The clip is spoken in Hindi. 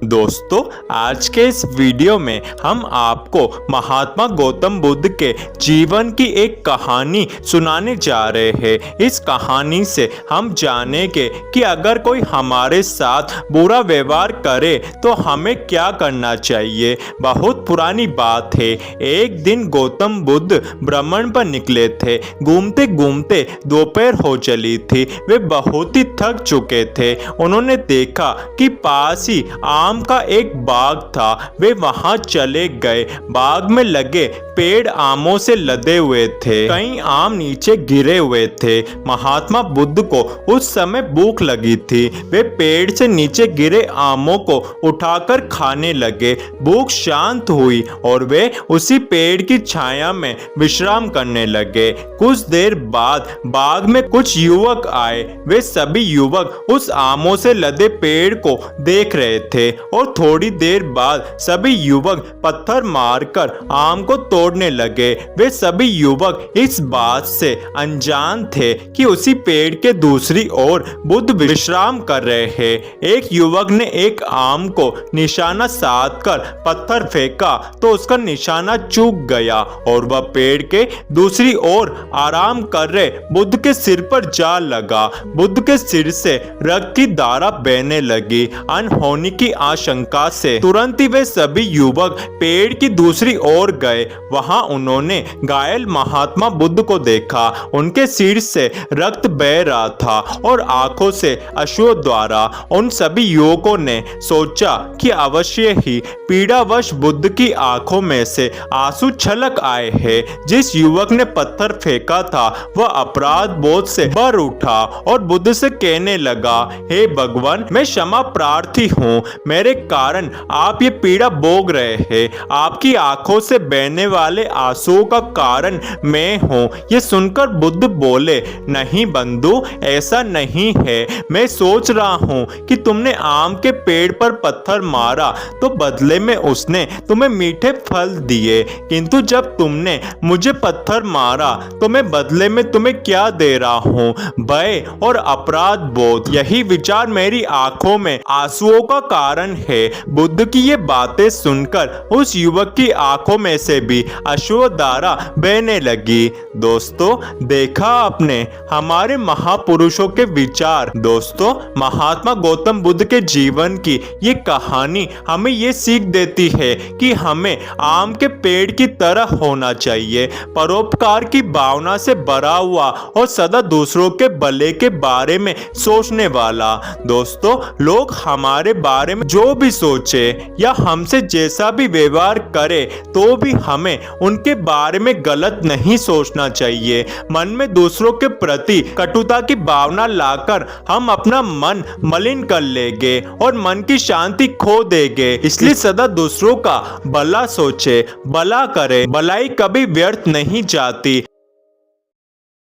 दोस्तों, आज के इस वीडियो में हम आपको महात्मा गौतम बुद्ध के जीवन की एक कहानी सुनाने जा रहे हैं। इस कहानी से हम जानेंगे कि अगर कोई हमारे साथ बुरा व्यवहार करे तो हमें क्या करना चाहिए। बहुत पुरानी बात है। एक दिन गौतम बुद्ध भ्रमण पर निकले थे। घूमते घूमते दोपहर हो चली थी। वे बहुत ही थक चुके थे। उन्होंने देखा कि पास ही आम का एक बाग था। वे वहां चले गए। बाग में लगे पेड़ आमों से लदे हुए थे। कई आम नीचे गिरे हुए थे। महात्मा बुद्ध को उस समय भूख लगी थी। वे पेड़ से नीचे गिरे आमों को उठाकर खाने लगे। भूख शांत हुई और वे उसी पेड़ की छाया में विश्राम करने लगे। कुछ देर बाद बाग में कुछ युवक आए। वे सभी युवक उस आमों से लदे पेड़ को देख रहे थे और थोड़ी देर बाद सभी युवक पत्थर मारकर आम को तोड़ने लगे। वे सभी युवक इस बात से अनजान थे कि उसी पेड़ के दूसरी ओर बुद्ध विश्राम कर रहे हैं। एक युवक ने एक आम को निशाना साध कर पत्थर फेंका तो उसका निशाना चूक गया और वह पेड़ के दूसरी ओर आराम कर रहे बुद्ध के सिर पर जा लगा। बुद्ध के सिर से रक्त की धारा बहने लगी। अनहोनी की आशंका से तुरंत ही वे सभी युवक पेड़ की दूसरी ओर गए। वहां उन्होंने घायल महात्मा बुद्ध को देखा। उनके सिर से रक्त बह रहा था और आंखों से अश्रु द्वारा। उन सभी युवकों ने सोचा कि अवश्य ही पीड़ावश बुद्ध की आंखों में से आंसू छलक आए हैं। जिस युवक ने पत्थर फेंका था वह अपराध बोध से भर उठा और बुद्ध से कहने लगा, हे भगवान, मैं क्षमा प्रार्थी हूँ। मेरे कारण आप ये पीड़ा भोग रहे हैं। आपकी आंखों से बहने वाले आंसुओं का कारण मैं हूँ। ये सुनकर बुद्ध बोले, नहीं बंधु, ऐसा नहीं है। मैं सोच रहा हूँ कि तुमने आम के पेड़ पर पत्थर मारा तो बदले में उसने तुम्हें मीठे फल दिए, किंतु जब तुमने मुझे पत्थर मारा तो मैं बदले में तुम्हें क्या दे रहा हूँ? भय और अपराध बोध। यही विचार मेरी आंखों में आंसुओं का कारण है। बुद्ध की ये बातें सुनकर उस युवक की आंखों में से भी अश्रुधारा बहने लगी। दोस्तों, देखा आपने हमारे महापुरुषों के विचार। दोस्तों, महात्मा गौतम बुद्ध के जीवन की ये कहानी हमें ये सीख देती है कि हमें आम के पेड़ की तरह होना चाहिए, परोपकार की भावना से भरा हुआ और सदा दूसरों के भले के बारे में सोचने वाला। दोस्तों, लोग हमारे बारे में जो भी सोचे या हमसे जैसा भी व्यवहार करे तो भी हमें उनके बारे में गलत नहीं सोचना चाहिए। मन में दूसरों के प्रति कटुता की भावना लाकर हम अपना मन मलिन कर लेंगे और मन की शांति खो देंगे। इसलिए सदा दूसरों का भला सोचे, भला करे। भलाई कभी व्यर्थ नहीं जाती।